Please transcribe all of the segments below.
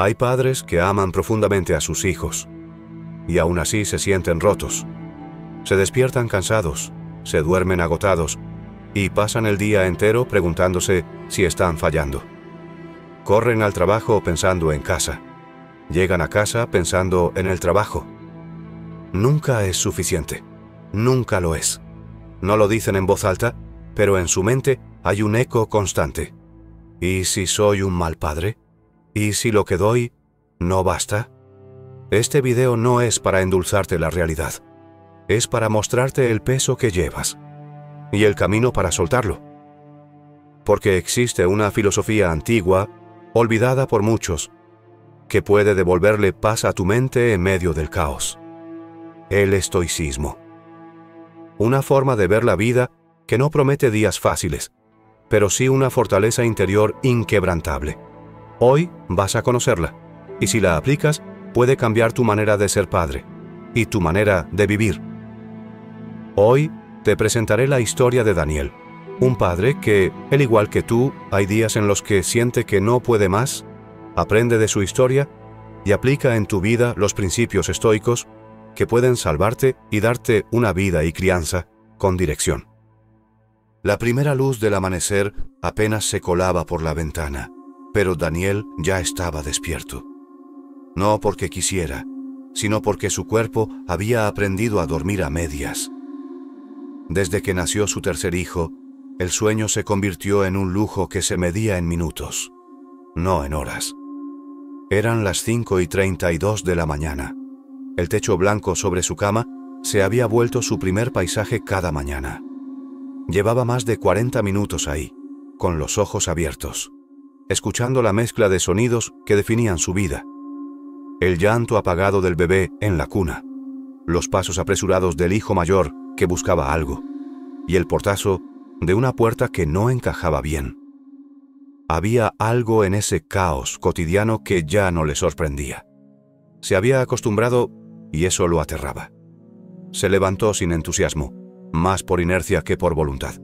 Hay padres que aman profundamente a sus hijos y aún así se sienten rotos. Se despiertan cansados, se duermen agotados y pasan el día entero preguntándose si están fallando. Corren al trabajo pensando en casa. Llegan a casa pensando en el trabajo. Nunca es suficiente. Nunca lo es. No lo dicen en voz alta, pero en su mente hay un eco constante. ¿Y si soy un mal padre? ¿Y si lo que doy no basta? Este video no es para endulzarte la realidad. Es para mostrarte el peso que llevas y el camino para soltarlo. Porque existe una filosofía antigua, olvidada por muchos, que puede devolverle paz a tu mente en medio del caos. El estoicismo. Una forma de ver la vida que no promete días fáciles, pero sí una fortaleza interior inquebrantable. Hoy vas a conocerla, y si la aplicas, puede cambiar tu manera de ser padre y tu manera de vivir. Hoy te presentaré la historia de Daniel, un padre que, al igual que tú, hay días en los que siente que no puede más, aprende de su historia y aplica en tu vida los principios estoicos que pueden salvarte y darte una vida y crianza con dirección. La primera luz del amanecer apenas se colaba por la ventana, pero Daniel ya estaba despierto. No porque quisiera, sino porque su cuerpo había aprendido a dormir a medias. Desde que nació su tercer hijo, el sueño se convirtió en un lujo que se medía en minutos, no en horas. Eran las 5:32 de la mañana. El techo blanco sobre su cama se había vuelto su primer paisaje cada mañana. Llevaba más de 40 minutos ahí, con los ojos abiertos, escuchando la mezcla de sonidos que definían su vida. El llanto apagado del bebé en la cuna, los pasos apresurados del hijo mayor que buscaba algo, y el portazo de una puerta que no encajaba bien. Había algo en ese caos cotidiano que ya no le sorprendía. Se había acostumbrado y eso lo aterraba. Se levantó sin entusiasmo, más por inercia que por voluntad.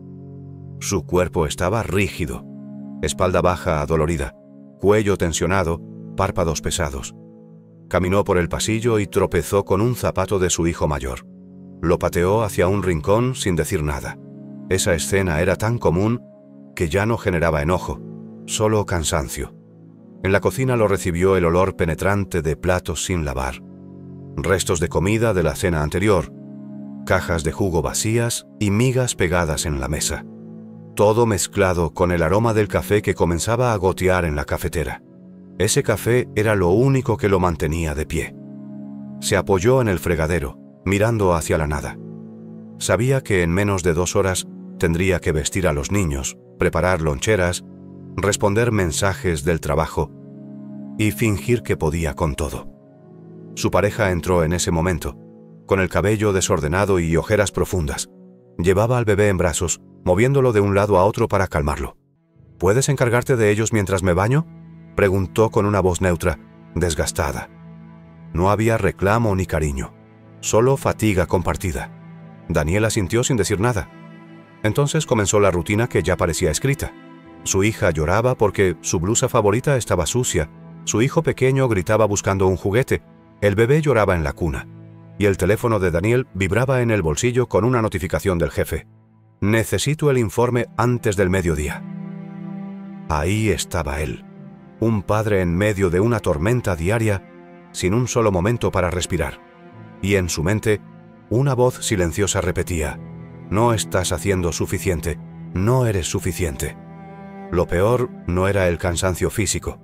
Su cuerpo estaba rígido, espalda baja adolorida, cuello tensionado, párpados pesados. Caminó por el pasillo y tropezó con un zapato de su hijo mayor. Lo pateó hacia un rincón sin decir nada. Esa escena era tan común que ya no generaba enojo, solo cansancio. En la cocina lo recibió el olor penetrante de platos sin lavar, restos de comida de la cena anterior, cajas de jugo vacías y migas pegadas en la mesa. Todo mezclado con el aroma del café que comenzaba a gotear en la cafetera. Ese café era lo único que lo mantenía de pie. Se apoyó en el fregadero, mirando hacia la nada. Sabía que en menos de 2 horas tendría que vestir a los niños, preparar loncheras, responder mensajes del trabajo y fingir que podía con todo. Su pareja entró en ese momento, con el cabello desordenado y ojeras profundas. Llevaba al bebé en brazos, moviéndolo de un lado a otro para calmarlo. ¿Puedes encargarte de ellos mientras me baño?, preguntó con una voz neutra, desgastada. No había reclamo ni cariño, solo fatiga compartida. Daniel asintió sin decir nada. Entonces comenzó la rutina que ya parecía escrita. Su hija lloraba porque su blusa favorita estaba sucia, su hijo pequeño gritaba buscando un juguete, el bebé lloraba en la cuna, y el teléfono de Daniel vibraba en el bolsillo con una notificación del jefe. Necesito el informe antes del mediodía. Ahí estaba él, un padre en medio de una tormenta diaria, sin un solo momento para respirar. Y en su mente, una voz silenciosa repetía: no estás haciendo suficiente, no eres suficiente. Lo peor no era el cansancio físico,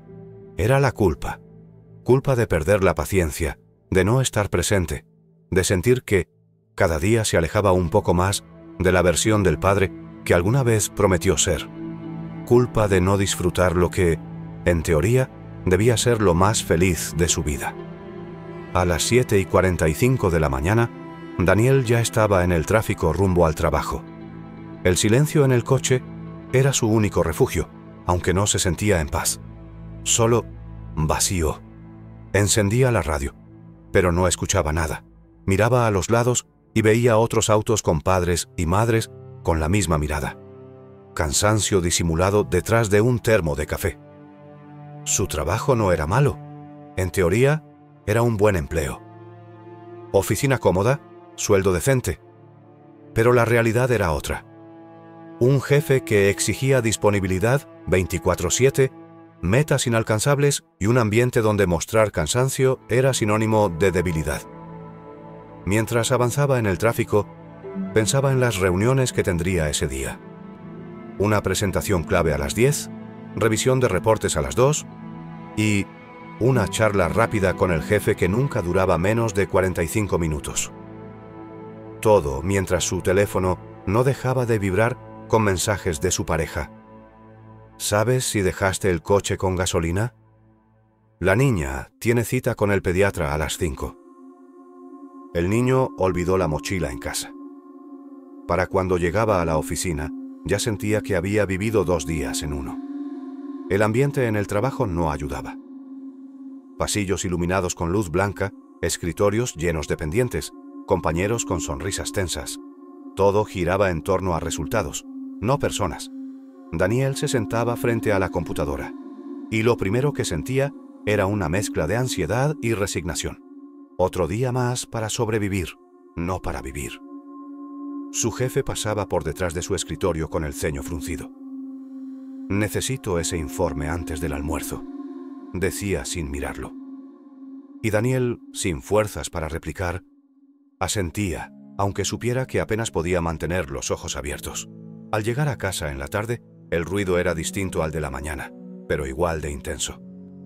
era la culpa. Culpa de perder la paciencia, de no estar presente, de sentir que cada día se alejaba un poco más de la versión del padre que alguna vez prometió ser. Culpa de no disfrutar lo que, en teoría, debía ser lo más feliz de su vida. A las 7:45 de la mañana, Daniel ya estaba en el tráfico rumbo al trabajo. El silencio en el coche era su único refugio, aunque no se sentía en paz. Solo vacío. Encendía la radio, pero no escuchaba nada. Miraba a los lados y veía otros autos con padres y madres con la misma mirada. Cansancio disimulado detrás de un termo de café. Su trabajo no era malo, En teoría, era un buen empleo. Oficina cómoda, sueldo decente. Pero la realidad era otra. Un jefe que exigía disponibilidad 24/7, metas inalcanzables y un ambiente donde mostrar cansancio era sinónimo de debilidad. Mientras avanzaba en el tráfico, pensaba en las reuniones que tendría ese día. Una presentación clave a las 10, revisión de reportes a las 2 y una charla rápida con el jefe que nunca duraba menos de 45 minutos. Todo mientras su teléfono no dejaba de vibrar con mensajes de su pareja. ¿Sabes si dejaste el coche con gasolina? La niña tiene cita con el pediatra a las 5. El niño olvidó la mochila en casa. Para cuando llegaba a la oficina, ya sentía que había vivido 2 días en uno. El ambiente en el trabajo no ayudaba. Pasillos iluminados con luz blanca, escritorios llenos de pendientes, compañeros con sonrisas tensas. Todo giraba en torno a resultados, no personas. Daniel se sentaba frente a la computadora, y lo primero que sentía era una mezcla de ansiedad y resignación. Otro día más para sobrevivir, no para vivir. Su jefe pasaba por detrás de su escritorio con el ceño fruncido. «Necesito ese informe antes del almuerzo», decía sin mirarlo. Y Daniel, sin fuerzas para replicar, asentía, aunque supiera que apenas podía mantener los ojos abiertos. Al llegar a casa en la tarde, el ruido era distinto al de la mañana, pero igual de intenso.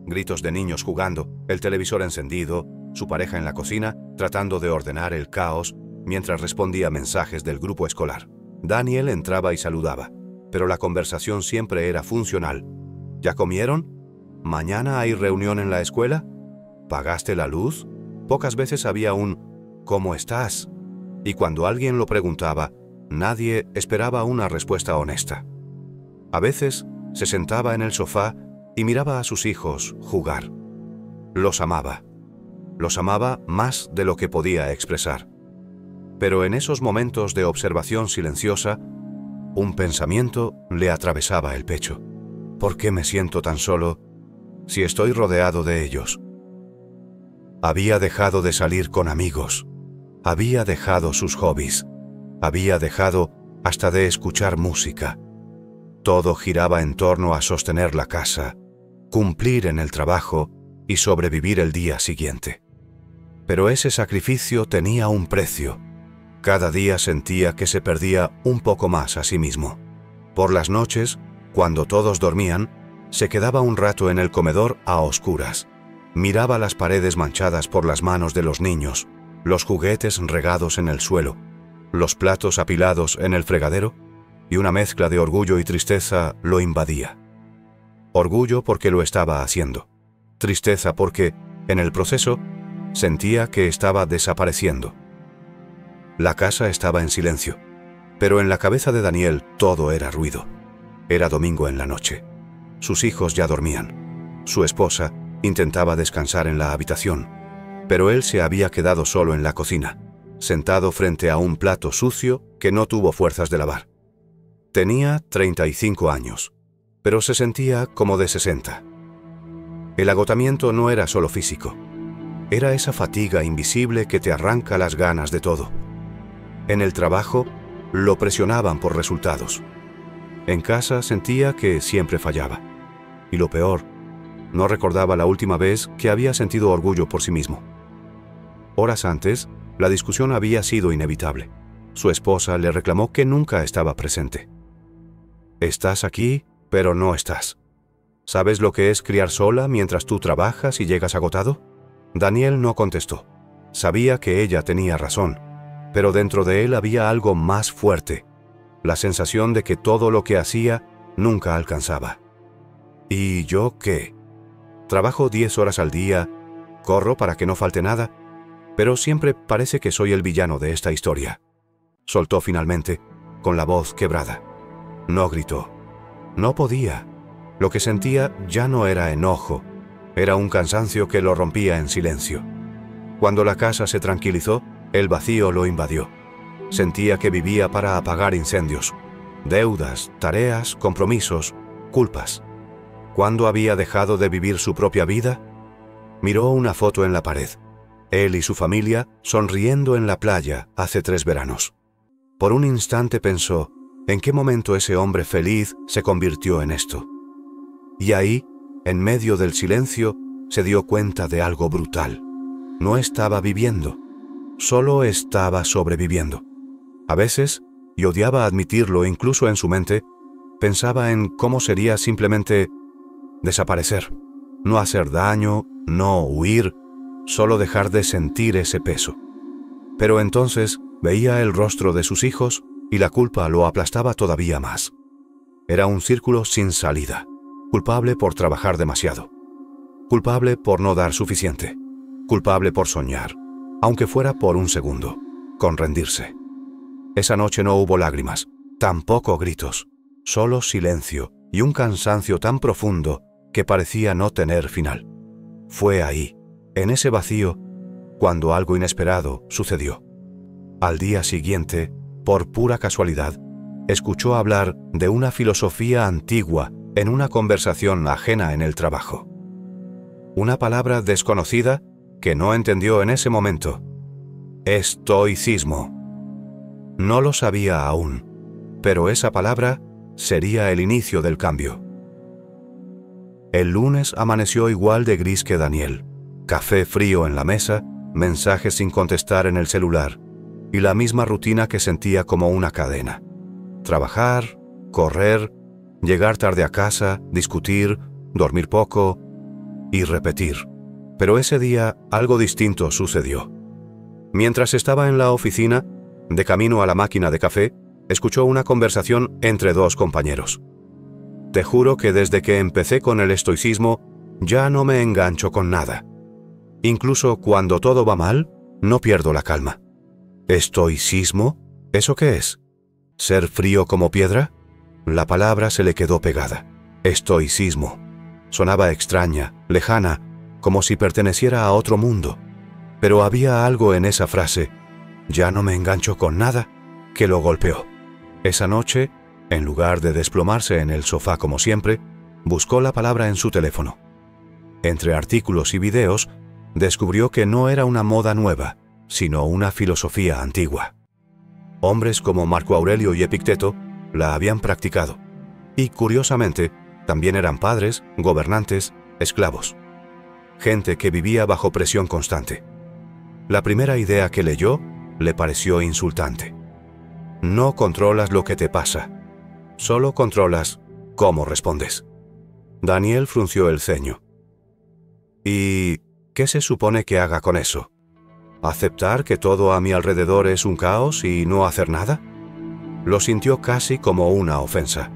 Gritos de niños jugando, el televisor encendido, su pareja en la cocina tratando de ordenar el caos mientras respondía mensajes del grupo escolar. Daniel entraba y saludaba, pero la conversación siempre era funcional. ¿Ya comieron? ¿Mañana hay reunión en la escuela? ¿Pagaste la luz? Pocas veces había un ¿cómo estás? Y cuando alguien lo preguntaba, nadie esperaba una respuesta honesta. A veces se sentaba en el sofá y miraba a sus hijos jugar. Los amaba. Los amaba más de lo que podía expresar. Pero en esos momentos de observación silenciosa, un pensamiento le atravesaba el pecho. ¿Por qué me siento tan solo si estoy rodeado de ellos? Había dejado de salir con amigos. Había dejado sus hobbies. Había dejado hasta de escuchar música. Todo giraba en torno a sostener la casa, cumplir en el trabajo y sobrevivir el día siguiente. Pero ese sacrificio tenía un precio. Cada día sentía que se perdía un poco más a sí mismo. Por las noches, cuando todos dormían, se quedaba un rato en el comedor a oscuras. Miraba las paredes manchadas por las manos de los niños, los juguetes regados en el suelo, los platos apilados en el fregadero, y una mezcla de orgullo y tristeza lo invadía. Orgullo porque lo estaba haciendo. Tristeza porque, en el proceso, sentía que estaba desapareciendo. La casa estaba en silencio, pero en la cabeza de Daniel todo era ruido. Era domingo en la noche. Sus hijos ya dormían. Su esposa intentaba descansar en la habitación, pero él se había quedado solo en la cocina, sentado frente a un plato sucio que no tuvo fuerzas de lavar. Tenía 35 años, pero se sentía como de 60. El agotamiento no era solo físico. Era esa fatiga invisible que te arranca las ganas de todo. En el trabajo, lo presionaban por resultados. En casa sentía que siempre fallaba. Y lo peor, no recordaba la última vez que había sentido orgullo por sí mismo. Horas antes, la discusión había sido inevitable. Su esposa le reclamó que nunca estaba presente. «Estás aquí, pero no estás. ¿Sabes lo que es criar sola mientras tú trabajas y llegas agotado?» Daniel no contestó. Sabía que ella tenía razón, pero dentro de él había algo más fuerte, la sensación de que todo lo que hacía nunca alcanzaba. ¿Y yo qué? Trabajo 10 horas al día, corro para que no falte nada, pero siempre parece que soy el villano de esta historia. Soltó finalmente, con la voz quebrada. No gritó. No podía. Lo que sentía ya no era enojo, era un cansancio que lo rompía en silencio. Cuando la casa se tranquilizó, el vacío lo invadió. Sentía que vivía para apagar incendios, deudas, tareas, compromisos, culpas. ¿Cuándo había dejado de vivir su propia vida? Miró una foto en la pared. Él y su familia sonriendo en la playa hace 3 veranos. Por un instante pensó, ¿en qué momento ese hombre feliz se convirtió en esto? Y ahí, en medio del silencio, se dio cuenta de algo brutal. No estaba viviendo, solo estaba sobreviviendo. A veces, y odiaba admitirlo incluso en su mente, pensaba en cómo sería simplemente desaparecer, no hacer daño, no huir, solo dejar de sentir ese peso. Pero entonces veía el rostro de sus hijos y la culpa lo aplastaba todavía más. Era un círculo sin salida, culpable por trabajar demasiado, culpable por no dar suficiente, culpable por soñar, aunque fuera por un segundo, con rendirse. Esa noche no hubo lágrimas, tampoco gritos, solo silencio y un cansancio tan profundo que parecía no tener final. Fue ahí, en ese vacío, cuando algo inesperado sucedió. Al día siguiente, por pura casualidad, escuchó hablar de una filosofía antigua en una conversación ajena en el trabajo. Una palabra desconocida que no entendió en ese momento. Estoicismo. No lo sabía aún, pero esa palabra sería el inicio del cambio. El lunes amaneció igual de gris que Daniel. Café frío en la mesa, mensajes sin contestar en el celular y la misma rutina que sentía como una cadena. Trabajar, correr, llegar tarde a casa, discutir, dormir poco y repetir. Pero ese día algo distinto sucedió. Mientras estaba en la oficina, de camino a la máquina de café, escuchó una conversación entre 2 compañeros. Te juro que desde que empecé con el estoicismo, ya no me engancho con nada. Incluso cuando todo va mal, no pierdo la calma. ¿Estoicismo? ¿Eso qué es? ¿Ser frío como piedra? La palabra se le quedó pegada. Estoicismo. Sonaba extraña, lejana, como si perteneciera a otro mundo. Pero había algo en esa frase, ya no me engancho con nada, que lo golpeó. Esa noche, en lugar de desplomarse en el sofá como siempre, buscó la palabra en su teléfono. Entre artículos y videos, descubrió que no era una moda nueva, sino una filosofía antigua. Hombres como Marco Aurelio y Epicteto la habían practicado. Y curiosamente, también eran padres, gobernantes, esclavos. Gente que vivía bajo presión constante. La primera idea que leyó le pareció insultante. No controlas lo que te pasa, solo controlas cómo respondes. Daniel frunció el ceño. ¿Y qué se supone que haga con eso? ¿Aceptar que todo a mi alrededor es un caos y no hacer nada? Lo sintió casi como una ofensa,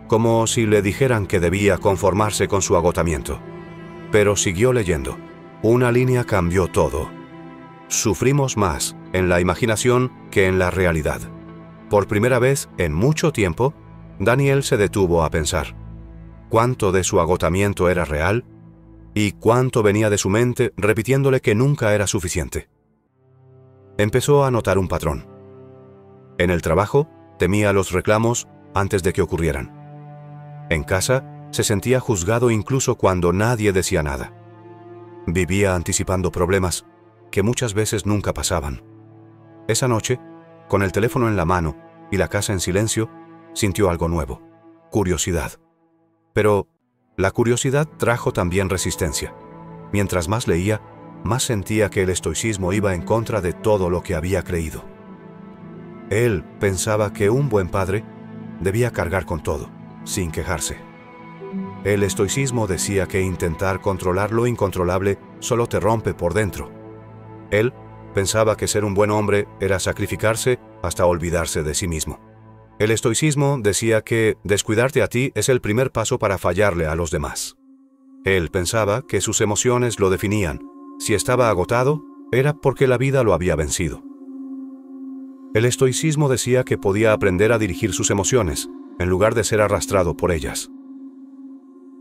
como si le dijeran que debía conformarse con su agotamiento. Pero siguió leyendo. Una línea cambió todo. Sufrimos más en la imaginación que en la realidad. Por primera vez en mucho tiempo, Daniel se detuvo a pensar. ¿Cuánto de su agotamiento era real? ¿Y cuánto venía de su mente repitiéndole que nunca era suficiente? Empezó a notar un patrón. En el trabajo, temía los reclamos antes de que ocurrieran. En casa, se sentía juzgado incluso cuando nadie decía nada. Vivía anticipando problemas que muchas veces nunca pasaban. Esa noche, con el teléfono en la mano y la casa en silencio, sintió algo nuevo, curiosidad. Pero la curiosidad trajo también resistencia. Mientras más leía, más sentía que el estoicismo iba en contra de todo lo que había creído. Él pensaba que un buen padre debía cargar con todo, sin quejarse. El estoicismo decía que intentar controlar lo incontrolable solo te rompe por dentro. Él pensaba que ser un buen hombre era sacrificarse hasta olvidarse de sí mismo. El estoicismo decía que descuidarte a ti es el primer paso para fallarle a los demás. Él pensaba que sus emociones lo definían. Si estaba agotado, era porque la vida lo había vencido. El estoicismo decía que podía aprender a dirigir sus emociones, en lugar de ser arrastrado por ellas.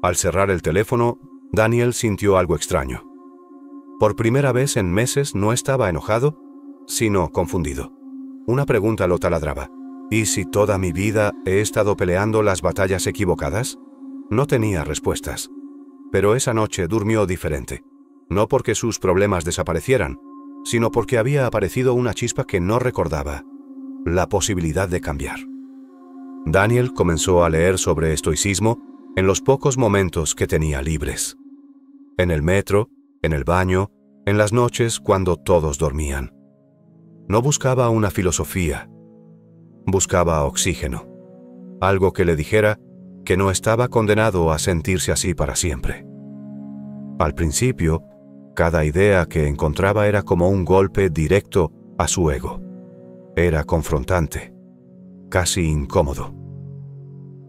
Al cerrar el teléfono, Daniel sintió algo extraño. Por primera vez en meses no estaba enojado, sino confundido. Una pregunta lo taladraba. ¿Y si toda mi vida he estado peleando las batallas equivocadas? No tenía respuestas. Pero esa noche durmió diferente. no porque sus problemas desaparecieran, sino porque había aparecido una chispa que no recordaba, la posibilidad de cambiar. Daniel comenzó a leer sobre estoicismo en los pocos momentos que tenía libres. En el metro, en el baño, en las noches cuando todos dormían. No buscaba una filosofía, buscaba oxígeno, algo que le dijera que no estaba condenado a sentirse así para siempre. Al principio, cada idea que encontraba era como un golpe directo a su ego. Era confrontante, casi incómodo.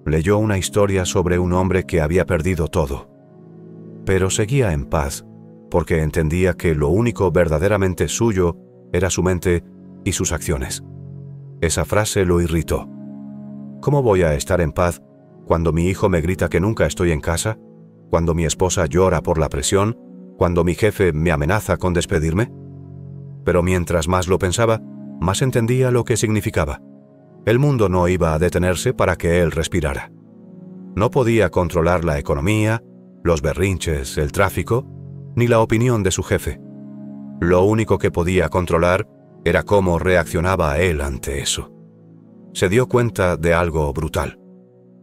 Leyó una historia sobre un hombre que había perdido todo, pero seguía en paz porque entendía que lo único verdaderamente suyo era su mente y sus acciones. Esa frase lo irritó. ¿Cómo voy a estar en paz cuando mi hijo me grita que nunca estoy en casa? ¿Cuando mi esposa llora por la presión? ¿Cuando mi jefe me amenaza con despedirme? Pero mientras más lo pensaba, más entendía lo que significaba. El mundo no iba a detenerse para que él respirara. No podía controlar la economía, los berrinches, el tráfico, ni la opinión de su jefe. Lo único que podía controlar era cómo reaccionaba él ante eso. Se dio cuenta de algo brutal.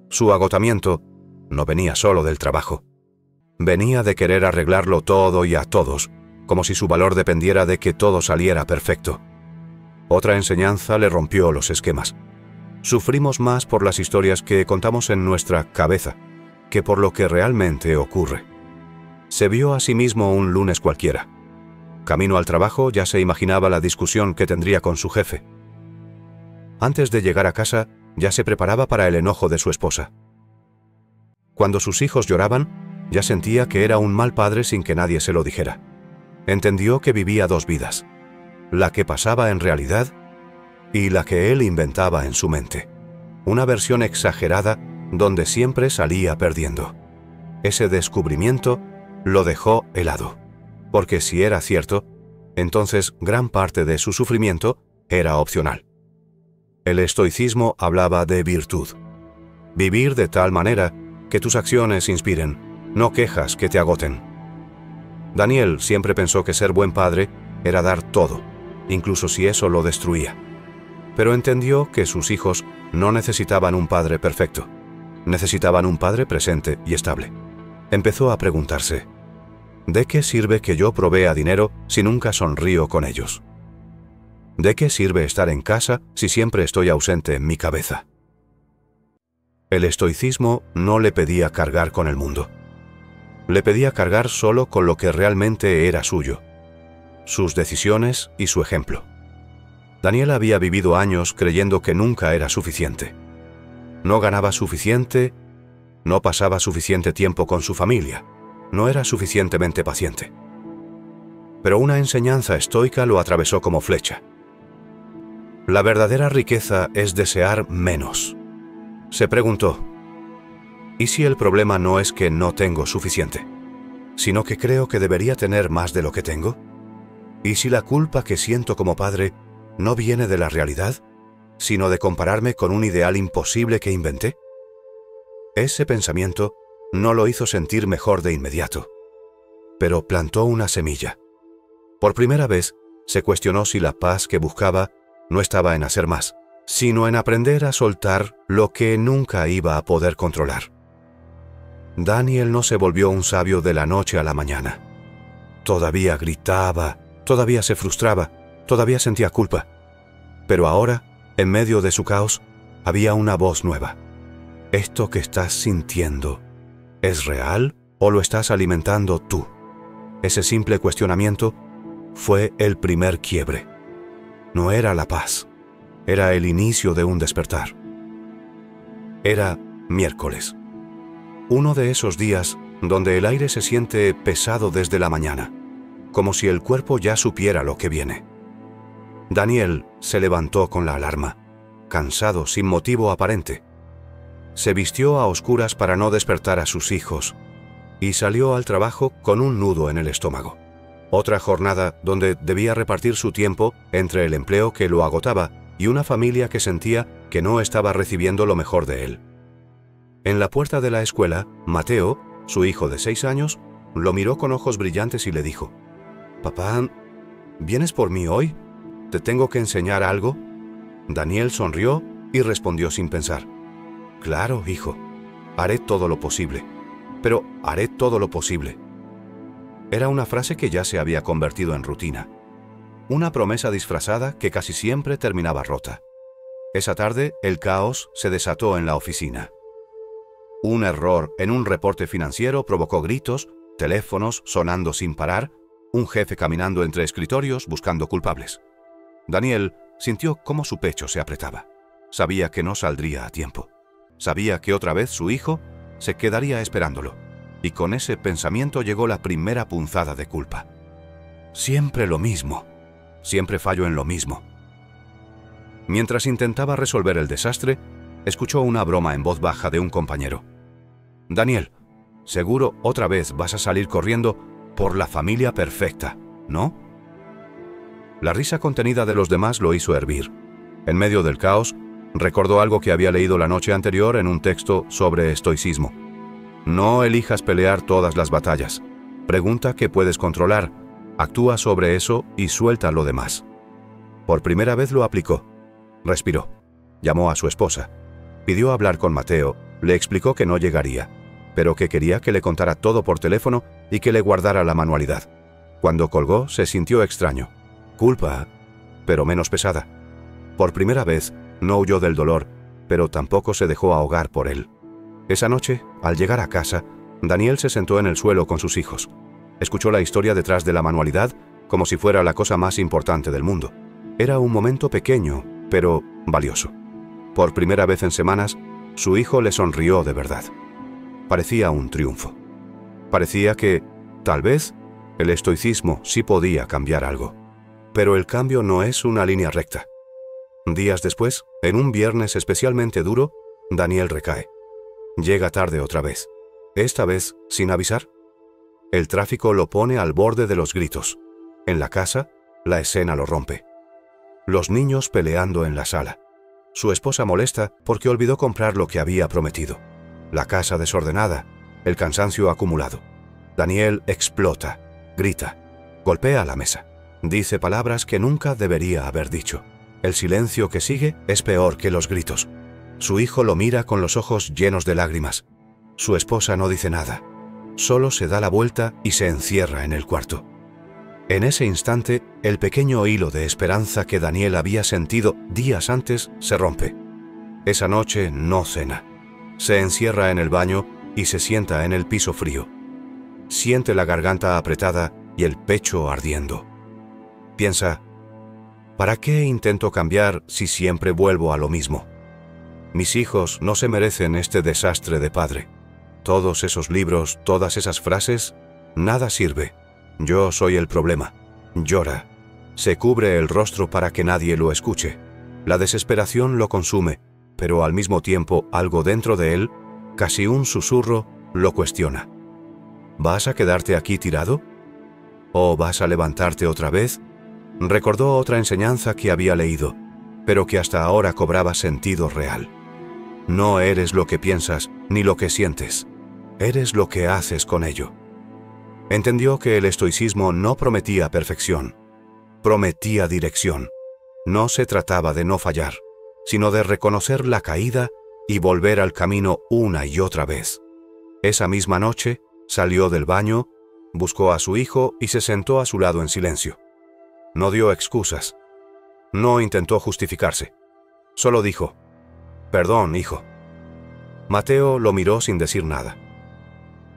Su agotamiento no venía solo del trabajo. Venía de querer arreglarlo todo y a todos, como si su valor dependiera de que todo saliera perfecto. Otra enseñanza le rompió los esquemas. Sufrimos más por las historias que contamos en nuestra cabeza que por lo que realmente ocurre. Se vio a sí mismo un lunes cualquiera. Camino al trabajo ya se imaginaba la discusión que tendría con su jefe. Antes de llegar a casa ya se preparaba para el enojo de su esposa. Cuando sus hijos lloraban, ya sentía que era un mal padre sin que nadie se lo dijera. Entendió que vivía dos vidas, la que pasaba en realidad y la que él inventaba en su mente. Una versión exagerada donde siempre salía perdiendo. Ese descubrimiento lo dejó helado, porque si era cierto, entonces gran parte de su sufrimiento era opcional. El estoicismo hablaba de virtud. Vivir de tal manera que tus acciones inspiren, no quejas que te agoten. Daniel siempre pensó que ser buen padre era dar todo, incluso si eso lo destruía. Pero entendió que sus hijos no necesitaban un padre perfecto. Necesitaban un padre presente y estable. Empezó a preguntarse, ¿de qué sirve que yo provea dinero si nunca sonrío con ellos? ¿De qué sirve estar en casa si siempre estoy ausente en mi cabeza? El estoicismo no le pedía cargar con el mundo. Le pedía cargar solo con lo que realmente era suyo, sus decisiones y su ejemplo. Daniel había vivido años creyendo que nunca era suficiente. No ganaba suficiente, no pasaba suficiente tiempo con su familia, no era suficientemente paciente. Pero una enseñanza estoica lo atravesó como flecha. La verdadera riqueza es desear menos. Se preguntó, ¿y si el problema no es que no tengo suficiente, sino que creo que debería tener más de lo que tengo? ¿Y si la culpa que siento como padre no viene de la realidad, sino de compararme con un ideal imposible que inventé? Ese pensamiento no lo hizo sentir mejor de inmediato, pero plantó una semilla. Por primera vez, se cuestionó si la paz que buscaba no estaba en hacer más, sino en aprender a soltar lo que nunca iba a poder controlar. Daniel no se volvió un sabio de la noche a la mañana. Todavía gritaba, todavía se frustraba, todavía sentía culpa. Pero ahora, en medio de su caos, había una voz nueva. ¿Esto que estás sintiendo es real o lo estás alimentando tú? Ese simple cuestionamiento fue el primer quiebre. No era la paz, era el inicio de un despertar. Era miércoles. Uno de esos días donde el aire se siente pesado desde la mañana, como si el cuerpo ya supiera lo que viene. Daniel se levantó con la alarma, cansado sin motivo aparente. Se vistió a oscuras para no despertar a sus hijos y salió al trabajo con un nudo en el estómago. Otra jornada donde debía repartir su tiempo entre el empleo que lo agotaba y una familia que sentía que no estaba recibiendo lo mejor de él. En la puerta de la escuela, Mateo, su hijo de 6 años, Lo miró con ojos brillantes y le dijo: «Papá, ¿vienes por mí hoy? ¿Te tengo que enseñar algo?» Daniel sonrió y respondió sin pensar: «Claro, hijo, haré todo lo posible, pero haré todo lo posible». Era una frase que ya se había convertido en rutina. Una promesa disfrazada que casi siempre terminaba rota. Esa tarde, el caos se desató en la oficina. Un error en un reporte financiero provocó gritos, teléfonos sonando sin parar, un jefe caminando entre escritorios buscando culpables. Daniel sintió cómo su pecho se apretaba. Sabía que no saldría a tiempo. Sabía que otra vez su hijo se quedaría esperándolo. Y con ese pensamiento llegó la primera punzada de culpa. Siempre lo mismo. Siempre fallo en lo mismo. Mientras intentaba resolver el desastre, escuchó una broma en voz baja de un compañero. «Daniel, seguro otra vez vas a salir corriendo por la familia perfecta, ¿no?» La risa contenida de los demás lo hizo hervir. En medio del caos, recordó algo que había leído la noche anterior en un texto sobre estoicismo. No elijas pelear todas las batallas. Pregunta qué puedes controlar, actúa sobre eso y suelta lo demás. Por primera vez lo aplicó. Respiró. Llamó a su esposa. Pidió hablar con Mateo, le explicó que no llegaría, pero que quería que le contara todo por teléfono y que le guardara la manualidad. Cuando colgó, se sintió extraño. Culpa, pero menos pesada. Por primera vez, no huyó del dolor, pero tampoco se dejó ahogar por él. Esa noche, al llegar a casa, Daniel se sentó en el suelo con sus hijos. Escuchó la historia detrás de la manualidad como si fuera la cosa más importante del mundo. Era un momento pequeño, pero valioso. Por primera vez en semanas, su hijo le sonrió de verdad. Parecía un triunfo. Parecía que, tal vez, el estoicismo sí podía cambiar algo. Pero el cambio no es una línea recta. Días después, en un viernes especialmente duro, Daniel recae. Llega tarde otra vez. Esta vez sin avisar. El tráfico lo pone al borde de los gritos. En la casa, la escena lo rompe. Los niños peleando en la sala. Su esposa molesta porque olvidó comprar lo que había prometido. La casa desordenada, el cansancio acumulado. Daniel explota, grita, golpea la mesa. Dice palabras que nunca debería haber dicho. El silencio que sigue es peor que los gritos. Su hijo lo mira con los ojos llenos de lágrimas. Su esposa no dice nada. Solo se da la vuelta y se encierra en el cuarto. En ese instante, el pequeño hilo de esperanza que Daniel había sentido días antes se rompe. Esa noche no cena. Se encierra en el baño y se sienta en el piso frío. Siente la garganta apretada y el pecho ardiendo. Piensa: ¿para qué intento cambiar si siempre vuelvo a lo mismo? Mis hijos no se merecen este desastre de padre. Todos esos libros, todas esas frases, nada sirve. Yo soy el problema. Llora. Se cubre el rostro para que nadie lo escuche. La desesperación lo consume, pero al mismo tiempo algo dentro de él, casi un susurro, lo cuestiona. ¿Vas a quedarte aquí tirado? ¿O vas a levantarte otra vez? Recordó otra enseñanza que había leído, pero que hasta ahora cobraba sentido real. No eres lo que piensas ni lo que sientes. Eres lo que haces con ello. Entendió que el estoicismo no prometía perfección, prometía dirección. No se trataba de no fallar, sino de reconocer la caída y volver al camino una y otra vez. Esa misma noche, salió del baño, buscó a su hijo y se sentó a su lado en silencio. No dio excusas. No intentó justificarse. Solo dijo: «Perdón, hijo». Mateo lo miró sin decir nada.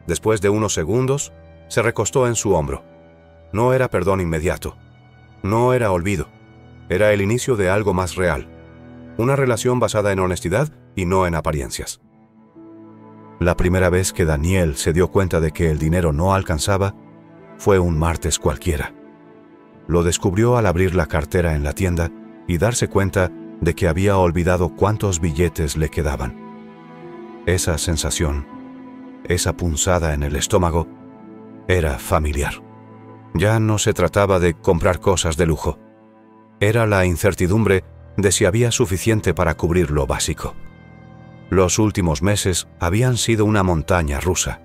Después de unos segundos, se recostó en su hombro. No era perdón inmediato. No era olvido. Era el inicio de algo más real. Una relación basada en honestidad y no en apariencias. La primera vez que Daniel se dio cuenta de que el dinero no alcanzaba fue un martes cualquiera. Lo descubrió al abrir la cartera en la tienda y darse cuenta de que había olvidado cuántos billetes le quedaban. Esa sensación, esa punzada en el estómago, era familiar. Ya no se trataba de comprar cosas de lujo. Era la incertidumbre de si había suficiente para cubrir lo básico. Los últimos meses habían sido una montaña rusa.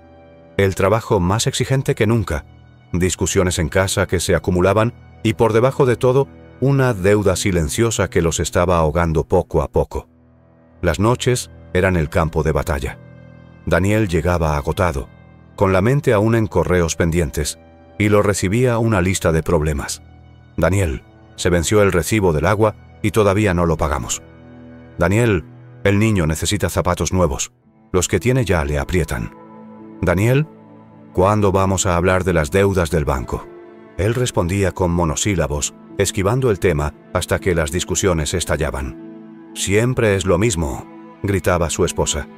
El trabajo más exigente que nunca, discusiones en casa que se acumulaban y por debajo de todo, una deuda silenciosa que los estaba ahogando poco a poco. Las noches eran el campo de batalla. Daniel llegaba agotado, con la mente aún en correos pendientes, y lo recibía una lista de problemas. Daniel, se venció el recibo del agua y todavía no lo pagamos. Daniel, el niño necesita zapatos nuevos. Los que tiene ya le aprietan. Daniel, ¿cuándo vamos a hablar de las deudas del banco? Él respondía con monosílabos, esquivando el tema hasta que las discusiones estallaban. Siempre es lo mismo, gritaba su esposa.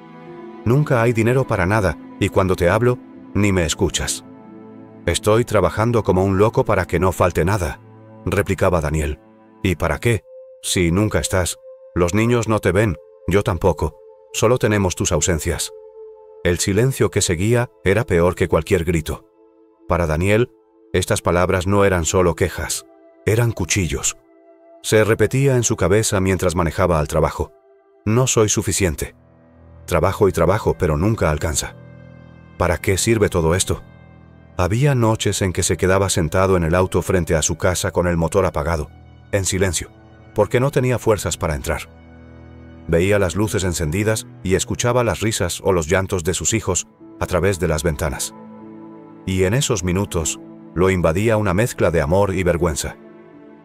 Nunca hay dinero para nada y cuando te hablo, ni me escuchas. Estoy trabajando como un loco para que no falte nada, replicaba Daniel. ¿Y para qué? Si nunca estás. Los niños no te ven, yo tampoco. Solo tenemos tus ausencias. El silencio que seguía era peor que cualquier grito. Para Daniel, estas palabras no eran solo quejas, eran cuchillos. Se repetía en su cabeza mientras manejaba al trabajo. No soy suficiente. Trabajo y trabajo, pero nunca alcanza. ¿Para qué sirve todo esto? Había noches en que se quedaba sentado en el auto frente a su casa con el motor apagado, en silencio, porque no tenía fuerzas para entrar. Veía las luces encendidas y escuchaba las risas o los llantos de sus hijos a través de las ventanas. Y en esos minutos lo invadía una mezcla de amor y vergüenza.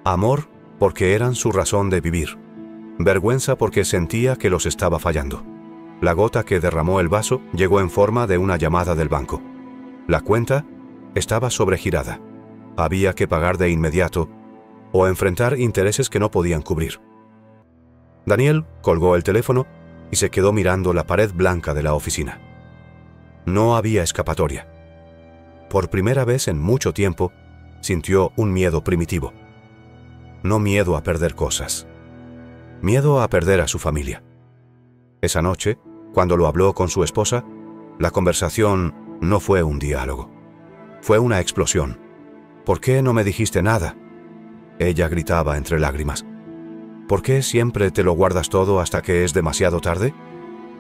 Amor porque eran su razón de vivir. Vergüenza porque sentía que los estaba fallando. La gota que derramó el vaso llegó en forma de una llamada del banco. La cuenta estaba sobregirada. Había que pagar de inmediato o enfrentar intereses que no podían cubrir. Daniel colgó el teléfono y se quedó mirando la pared blanca de la oficina. No había escapatoria. Por primera vez en mucho tiempo, sintió un miedo primitivo. No miedo a perder cosas. Miedo a perder a su familia. Esa noche, cuando lo habló con su esposa, la conversación no fue un diálogo. Fue una explosión. ¿Por qué no me dijiste nada? Ella gritaba entre lágrimas. ¿Por qué siempre te lo guardas todo hasta que es demasiado tarde?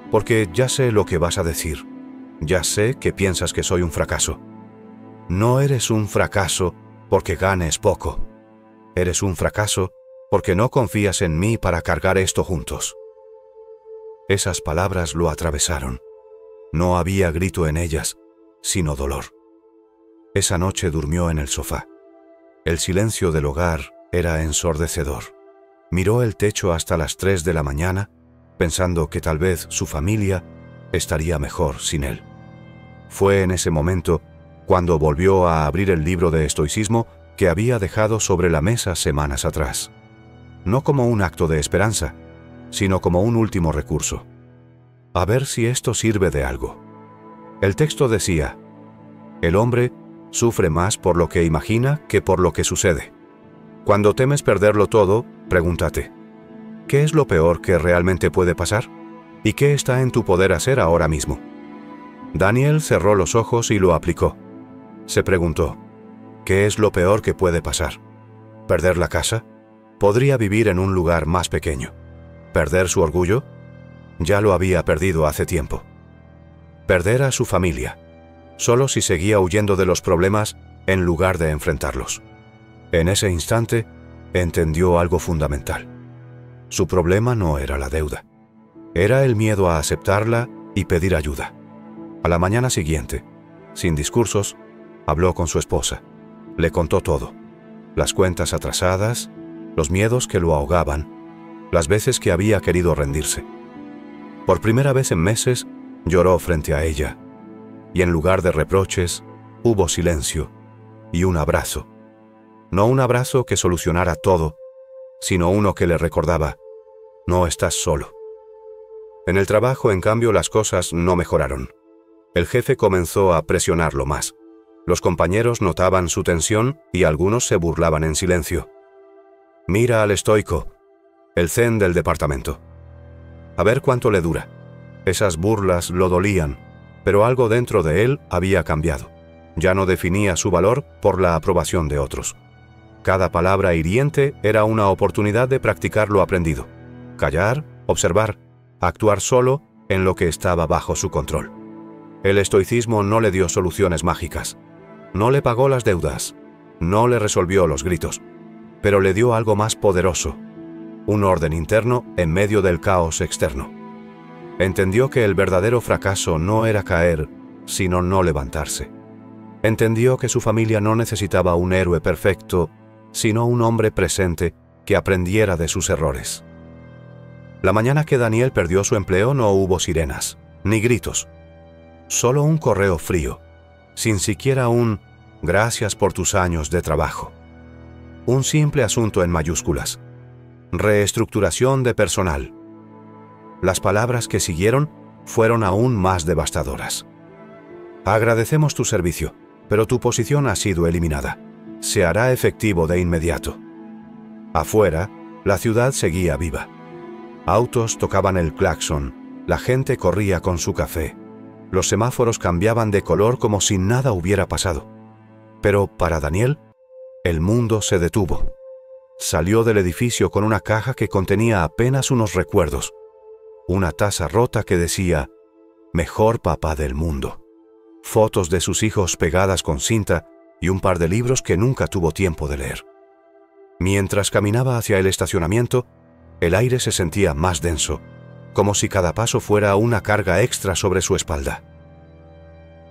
Porque ya sé lo que vas a decir. Ya sé que piensas que soy un fracaso. No eres un fracaso porque ganes poco. Eres un fracaso porque no confías en mí para cargar esto juntos. Esas palabras lo atravesaron. No había grito en ellas, sino dolor. Esa noche durmió en el sofá. El silencio del hogar era ensordecedor. Miró el techo hasta las 3 de la mañana, pensando que tal vez su familia estaría mejor sin él. Fue en ese momento cuando volvió a abrir el libro de estoicismo que había dejado sobre la mesa semanas atrás. No como un acto de esperanza, sino como un último recurso. A ver si esto sirve de algo. El texto decía: el hombre sufre más por lo que imagina que por lo que sucede. Cuando temes perderlo todo, pregúntate, ¿qué es lo peor que realmente puede pasar? ¿Y qué está en tu poder hacer ahora mismo? Daniel cerró los ojos y lo aplicó. Se preguntó, ¿qué es lo peor que puede pasar? ¿Perder la casa? Podría vivir en un lugar más pequeño. ¿Perder su orgullo? Ya lo había perdido hace tiempo. Perder a su familia, solo si seguía huyendo de los problemas en lugar de enfrentarlos. En ese instante, entendió algo fundamental. Su problema no era la deuda. Era el miedo a aceptarla y pedir ayuda. A la mañana siguiente, sin discursos, habló con su esposa. Le contó todo. Las cuentas atrasadas, los miedos que lo ahogaban, las veces que había querido rendirse. Por primera vez en meses, lloró frente a ella. Y en lugar de reproches, hubo silencio y un abrazo. No un abrazo que solucionara todo, sino uno que le recordaba, no estás solo. En el trabajo, en cambio, las cosas no mejoraron. El jefe comenzó a presionarlo más. Los compañeros notaban su tensión y algunos se burlaban en silencio. Mira al estoico, el zen del departamento. A ver cuánto le dura. Esas burlas lo dolían, pero algo dentro de él había cambiado. Ya no definía su valor por la aprobación de otros. Cada palabra hiriente era una oportunidad de practicar lo aprendido. Callar, observar, actuar solo en lo que estaba bajo su control. El estoicismo no le dio soluciones mágicas, no le pagó las deudas, no le resolvió los gritos, pero le dio algo más poderoso, un orden interno en medio del caos externo. Entendió que el verdadero fracaso no era caer, sino no levantarse. Entendió que su familia no necesitaba un héroe perfecto, sino un hombre presente que aprendiera de sus errores. La mañana que Daniel perdió su empleo no hubo sirenas, ni gritos. Solo un correo frío, sin siquiera un «gracias por tus años de trabajo». Un simple asunto en mayúsculas. Reestructuración de personal. Las palabras que siguieron fueron aún más devastadoras. Agradecemos tu servicio, pero tu posición ha sido eliminada. Se hará efectivo de inmediato. Afuera, la ciudad seguía viva. Autos tocaban el claxon, la gente corría con su café. Los semáforos cambiaban de color como si nada hubiera pasado. Pero para Daniel, el mundo se detuvo. Salió del edificio con una caja que contenía apenas unos recuerdos. Una taza rota que decía, «Mejor papá del mundo». Fotos de sus hijos pegadas con cinta y un par de libros que nunca tuvo tiempo de leer. Mientras caminaba hacia el estacionamiento, el aire se sentía más denso, como si cada paso fuera una carga extra sobre su espalda.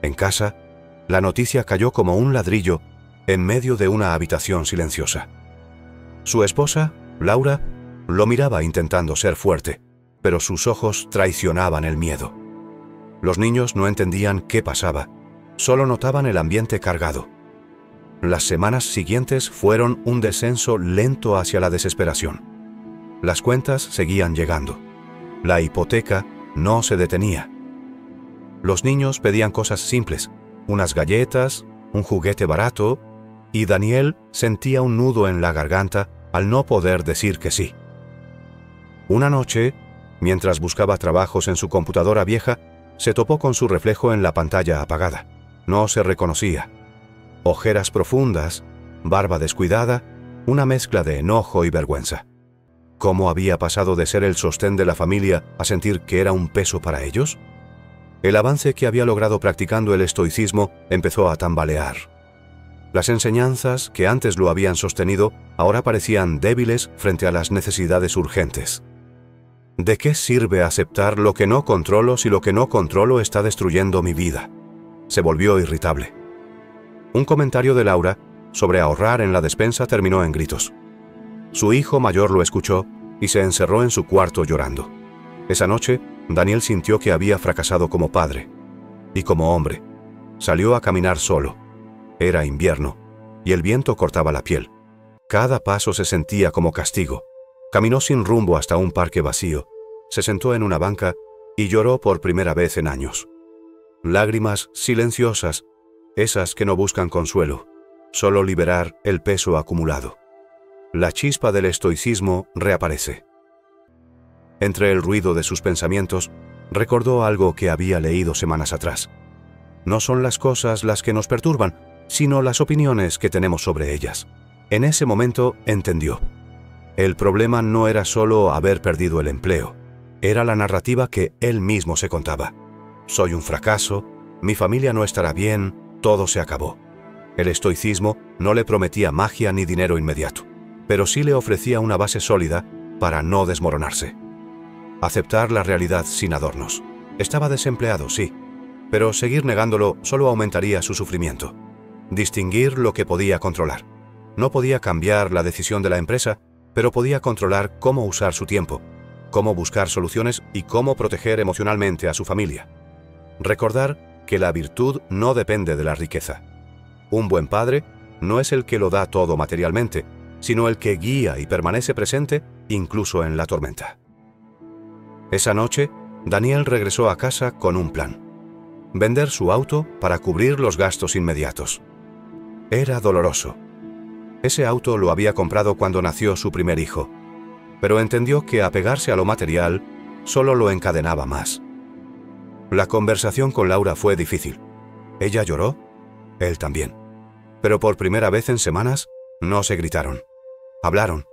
En casa, la noticia cayó como un ladrillo en medio de una habitación silenciosa. Su esposa, Laura, lo miraba intentando ser fuerte, pero sus ojos traicionaban el miedo. Los niños no entendían qué pasaba, solo notaban el ambiente cargado. Las semanas siguientes fueron un descenso lento hacia la desesperación. Las cuentas seguían llegando. La hipoteca no se detenía. Los niños pedían cosas simples, unas galletas, un juguete barato, y Daniel sentía un nudo en la garganta al no poder decir que sí. Una noche, mientras buscaba trabajos en su computadora vieja, se topó con su reflejo en la pantalla apagada. No se reconocía. Ojeras profundas, barba descuidada, una mezcla de enojo y vergüenza. ¿Cómo había pasado de ser el sostén de la familia a sentir que era un peso para ellos? El avance que había logrado practicando el estoicismo empezó a tambalear. Las enseñanzas que antes lo habían sostenido ahora parecían débiles frente a las necesidades urgentes. ¿De qué sirve aceptar lo que no controlo si lo que no controlo está destruyendo mi vida? Se volvió irritable. Un comentario de Laura sobre ahorrar en la despensa terminó en gritos. Su hijo mayor lo escuchó y se encerró en su cuarto llorando. Esa noche, Daniel sintió que había fracasado como padre y como hombre. Salió a caminar solo. Era invierno y el viento cortaba la piel. Cada paso se sentía como castigo. Caminó sin rumbo hasta un parque vacío, se sentó en una banca y lloró por primera vez en años. Lágrimas silenciosas, esas que no buscan consuelo, solo liberar el peso acumulado. La chispa del estoicismo reaparece. Entre el ruido de sus pensamientos, recordó algo que había leído semanas atrás. No son las cosas las que nos perturban, sino las opiniones que tenemos sobre ellas. En ese momento entendió. El problema no era solo haber perdido el empleo, era la narrativa que él mismo se contaba. Soy un fracaso, mi familia no estará bien, todo se acabó. El estoicismo no le prometía magia ni dinero inmediato, pero sí le ofrecía una base sólida para no desmoronarse. Aceptar la realidad sin adornos. Estaba desempleado, sí, pero seguir negándolo solo aumentaría su sufrimiento. Distinguir lo que podía controlar. No podía cambiar la decisión de la empresa, pero podía controlar cómo usar su tiempo, cómo buscar soluciones y cómo proteger emocionalmente a su familia. Recordar que la virtud no depende de la riqueza. Un buen padre no es el que lo da todo materialmente, sino el que guía y permanece presente incluso en la tormenta. Esa noche, Daniel regresó a casa con un plan. Vender su auto para cubrir los gastos inmediatos. Era doloroso. Ese auto lo había comprado cuando nació su primer hijo, pero entendió que apegarse a lo material solo lo encadenaba más. La conversación con Laura fue difícil. Ella lloró, él también. Pero por primera vez en semanas no se gritaron. Hablaron,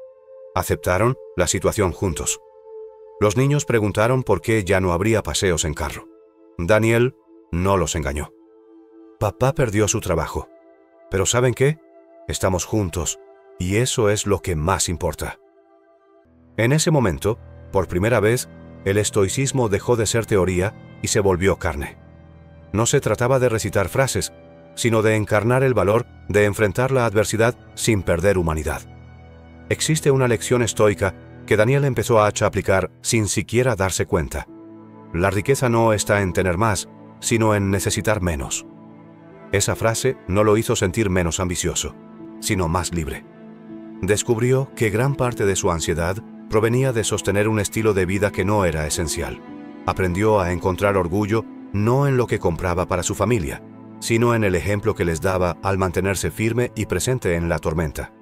aceptaron la situación juntos. Los niños preguntaron por qué ya no habría paseos en carro. Daniel no los engañó. Papá perdió su trabajo, pero ¿saben qué? Estamos juntos, y eso es lo que más importa. En ese momento, por primera vez, el estoicismo dejó de ser teoría y se volvió carne. No se trataba de recitar frases, sino de encarnar el valor de enfrentar la adversidad sin perder humanidad. Existe una lección estoica que Daniel empezó a aplicar sin siquiera darse cuenta. La riqueza no está en tener más, sino en necesitar menos. Esa frase no lo hizo sentir menos ambicioso, sino más libre. Descubrió que gran parte de su ansiedad provenía de sostener un estilo de vida que no era esencial. Aprendió a encontrar orgullo no en lo que compraba para su familia, sino en el ejemplo que les daba al mantenerse firme y presente en la tormenta.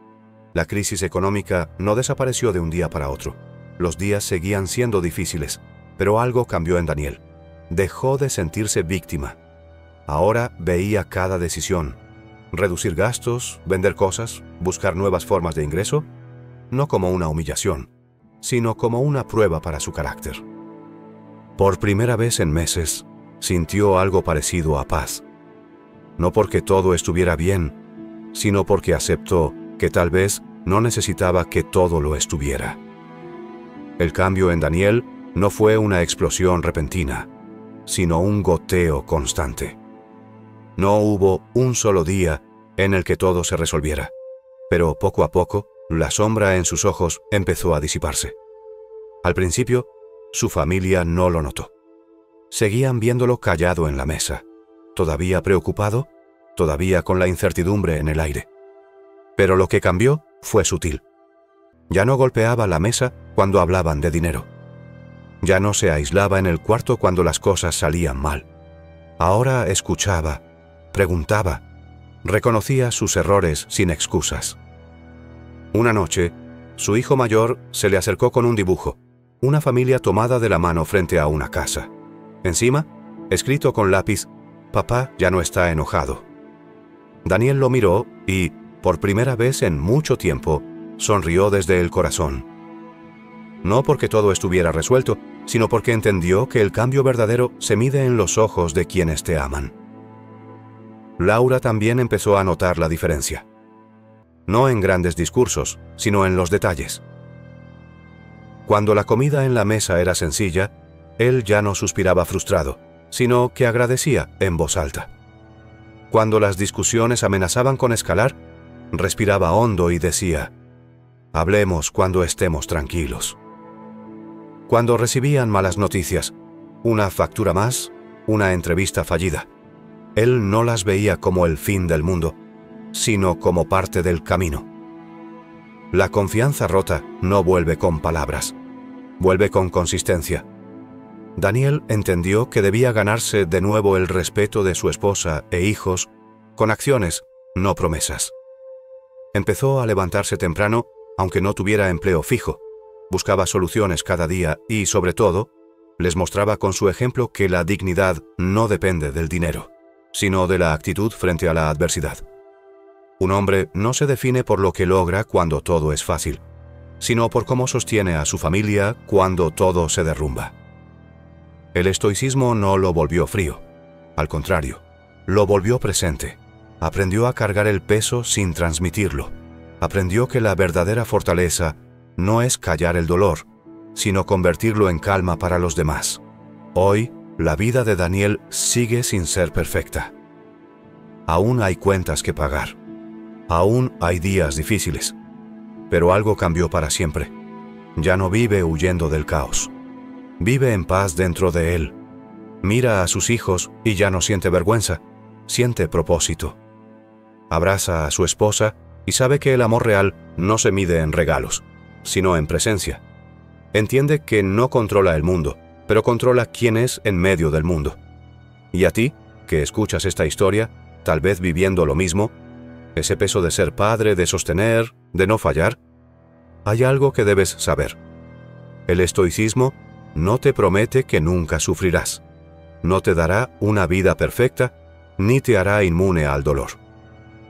La crisis económica no desapareció de un día para otro. Los días seguían siendo difíciles, pero algo cambió en Daniel. Dejó de sentirse víctima. Ahora veía cada decisión. Reducir gastos, vender cosas, buscar nuevas formas de ingreso, no como una humillación, sino como una prueba para su carácter. Por primera vez en meses, sintió algo parecido a paz. No porque todo estuviera bien, sino porque aceptó que tal vez no necesitaba que todo lo estuviera. El cambio en Daniel no fue una explosión repentina, sino un goteo constante. No hubo un solo día en el que todo se resolviera, pero poco a poco, la sombra en sus ojos empezó a disiparse. Al principio, su familia no lo notó. Seguían viéndolo callado en la mesa, todavía preocupado, todavía con la incertidumbre en el aire. Pero lo que cambió fue sutil. Ya no golpeaba la mesa cuando hablaban de dinero. Ya no se aislaba en el cuarto cuando las cosas salían mal. Ahora escuchaba, preguntaba, reconocía sus errores sin excusas. Una noche, su hijo mayor se le acercó con un dibujo, una familia tomada de la mano frente a una casa. Encima, escrito con lápiz, «Papá ya no está enojado». Daniel lo miró y, por primera vez en mucho tiempo, sonrió desde el corazón. No porque todo estuviera resuelto, sino porque entendió que el cambio verdadero se mide en los ojos de quienes te aman. Laura también empezó a notar la diferencia. No en grandes discursos, sino en los detalles. Cuando la comida en la mesa era sencilla, él ya no suspiraba frustrado, sino que agradecía en voz alta. Cuando las discusiones amenazaban con escalar, respiraba hondo y decía, «Hablemos cuando estemos tranquilos». Cuando recibían malas noticias, una factura más, una entrevista fallida, él no las veía como el fin del mundo, sino como parte del camino. La confianza rota no vuelve con palabras, vuelve con consistencia. Daniel entendió que debía ganarse de nuevo el respeto de su esposa e hijos con acciones, no promesas. Empezó a levantarse temprano, aunque no tuviera empleo fijo. Buscaba soluciones cada día y, sobre todo, les mostraba con su ejemplo que la dignidad no depende del dinero, sino de la actitud frente a la adversidad. Un hombre no se define por lo que logra cuando todo es fácil, sino por cómo sostiene a su familia cuando todo se derrumba. El estoicismo no lo volvió frío, al contrario, lo volvió presente. Aprendió a cargar el peso sin transmitirlo. Aprendió que la verdadera fortaleza no es callar el dolor, sino convertirlo en calma para los demás. Hoy, la vida de Daniel sigue sin ser perfecta. Aún hay cuentas que pagar. Aún hay días difíciles. Pero algo cambió para siempre. Ya no vive huyendo del caos. Vive en paz dentro de él. Mira a sus hijos y ya no siente vergüenza, siente propósito. Abraza a su esposa y sabe que el amor real no se mide en regalos, sino en presencia. Entiende que no controla el mundo, pero controla quién es en medio del mundo. Y a ti, que escuchas esta historia, tal vez viviendo lo mismo, ese peso de ser padre, de sostener, de no fallar, hay algo que debes saber. El estoicismo no te promete que nunca sufrirás. No te dará una vida perfecta, ni te hará inmune al dolor.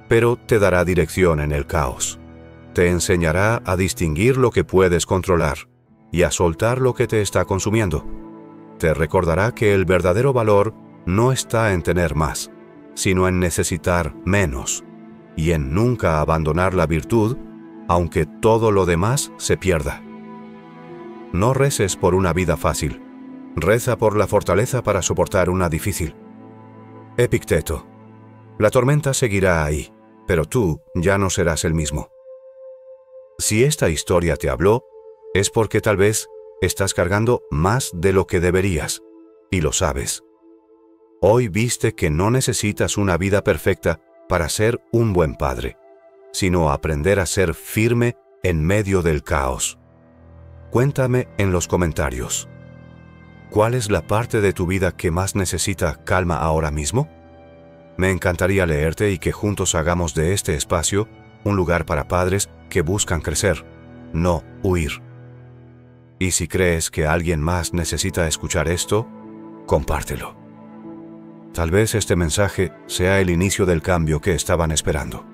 Pero te dará dirección en el caos. Te enseñará a distinguir lo que puedes controlar y a soltar lo que te está consumiendo. Te recordará que el verdadero valor no está en tener más, sino en necesitar menos, y en nunca abandonar la virtud, aunque todo lo demás se pierda. No reces por una vida fácil, reza por la fortaleza para soportar una difícil. Epicteto, la tormenta seguirá ahí, pero tú ya no serás el mismo. Si esta historia te habló, es porque tal vez estás cargando más de lo que deberías, y lo sabes. Hoy viste que no necesitas una vida perfecta para ser un buen padre, sino aprender a ser firme en medio del caos. Cuéntame en los comentarios. ¿Cuál es la parte de tu vida que más necesita calma ahora mismo? Me encantaría leerte y que juntos hagamos de este espacio un lugar para padres que buscan crecer, no huir. Y si crees que alguien más necesita escuchar esto, compártelo. Tal vez este mensaje sea el inicio del cambio que estaban esperando.